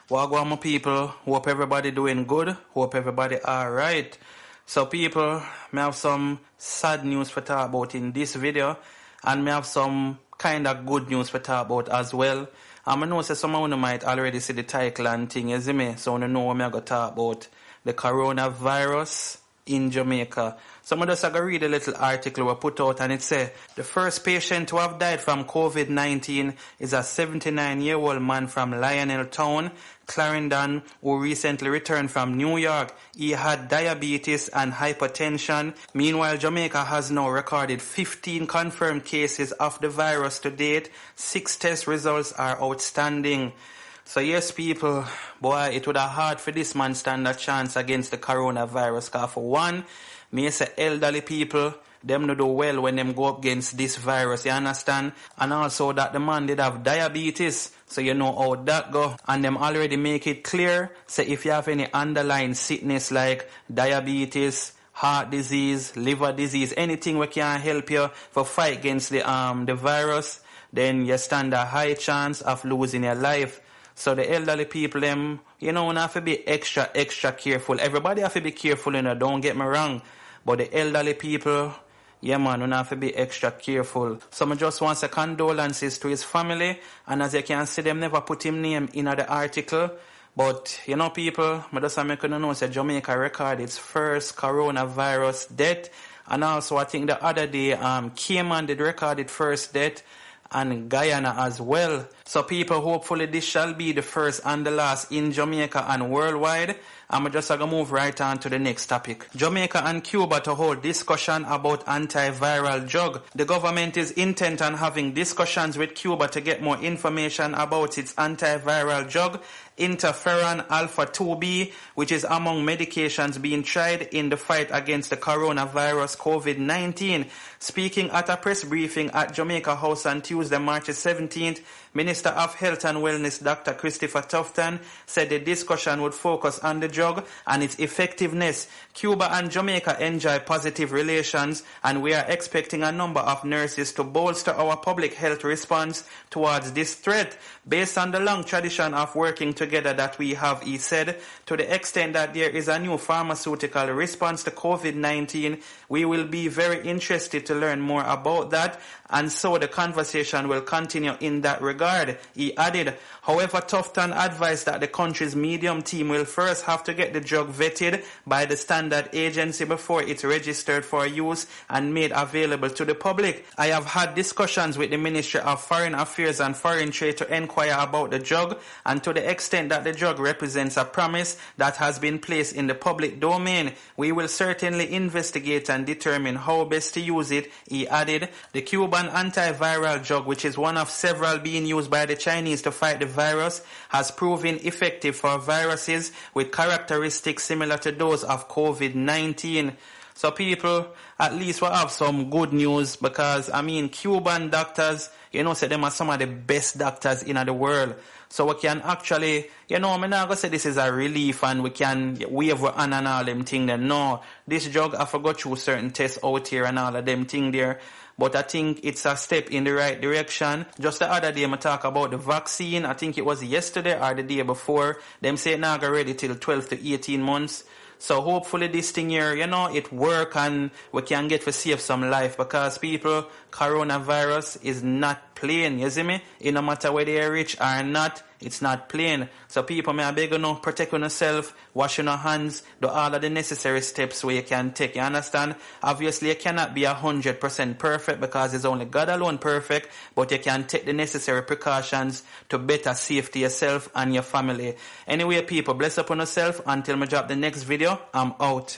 Wagwan my people, hope everybody doing good, hope everybody alright. So people, me have some sad news for talk about in this video, and me have some kind of good news for talk about as well. And I know some of you might already see the title and thing, you see me? So you know what I'm going to talk about. The coronavirus in Jamaica. So I'm just going to read a little article we put out, and it says, the first patient who have died from COVID-19 is a 79-year-old man from Lionel Town, Clarendon, who recently returned from New York. He had diabetes and hypertension. Meanwhile, Jamaica has now recorded 15 confirmed cases of the virus to date. 6 test results are outstanding. So yes, people, boy, it would have hard for this man stand a chance against the coronavirus. Because for one, me say elderly people, them no do well when them go up against this virus, you understand? And also that the man did have diabetes, so you know how that go. And them already make it clear, say if you have any underlying sickness like diabetes, heart disease, liver disease, anything we can help you for fight against the virus, then you stand a high chance of losing your life. So the elderly people, them, you know, have to be extra careful. Everybody have to be careful, you know, don't get me wrong. But the elderly people, yeah man, we have to be extra careful. So I just want to say condolences to his family. And as you can see, them never put him name in the article. But, you know, people, I just make you know that Jamaica recorded its first coronavirus death. And also, I think the other day, Cayman did record its first death. And Guyana as well. So people, hopefully this shall be the first and the last in Jamaica and worldwide. I'm just going to move right on to the next topic. Jamaica and Cuba to hold discussion about antiviral drug. The government is intent on having discussions with Cuba to get more information about its antiviral drug, interferon alpha 2B, which is among medications being tried in the fight against the coronavirus COVID-19. Speaking at a press briefing at Jamaica House on Tuesday, March 17th, Minister of Health and Wellness Dr. Christopher Tufton said the discussion would focus on the drug and its effectiveness. Cuba and Jamaica enjoy positive relations, and we are expecting a number of nurses to bolster our public health response towards this threat. Based on the long tradition of working together that we have, he said, to the extent that there is a new pharmaceutical response to COVID-19, we will be very interested to learn more about that, and so the conversation will continue in that regard, he added. However, Tufton advised that the country's medium team will first have to get the drug vetted by the standard agency before it's registered for use and made available to the public. I have had discussions with the Ministry of Foreign Affairs and Foreign Trade to inquire about the drug, and to the extent that the drug represents a promise that has been placed in the public domain, we will certainly investigate and determine how best to use it, he added. The Cuban antiviral drug, which is one of several being used by the Chinese to fight the virus, has proven effective for viruses with characteristics similar to those of COVID-19. So people, at least we have some good news, because, I mean, Cuban doctors, you know, say them are some of the best doctors in the world. So we can actually, you know, I'm not going to say this is a relief and we can wave our hand and all them thing there. No, this drug, I forgot through certain tests out here and all of them thing there. But I think it's a step in the right direction. Just the other day, I talk about the vaccine. I think it was yesterday or the day before. Them say it now got ready till 12 to 18 months. So hopefully this thing here, you know, it work and we can get to save some life, because people, coronavirus is not plain, you see me? It no matter whether you're rich or not, it's not plain. So people, may I beg you know, protect yourself, wash your hands, do all of the necessary steps where you can take, you understand? Obviously you cannot be 100% perfect, because it's only God alone perfect, but you can take the necessary precautions to better safety yourself and your family. Anyway people, bless upon yourself. Until I drop the next video, I'm out.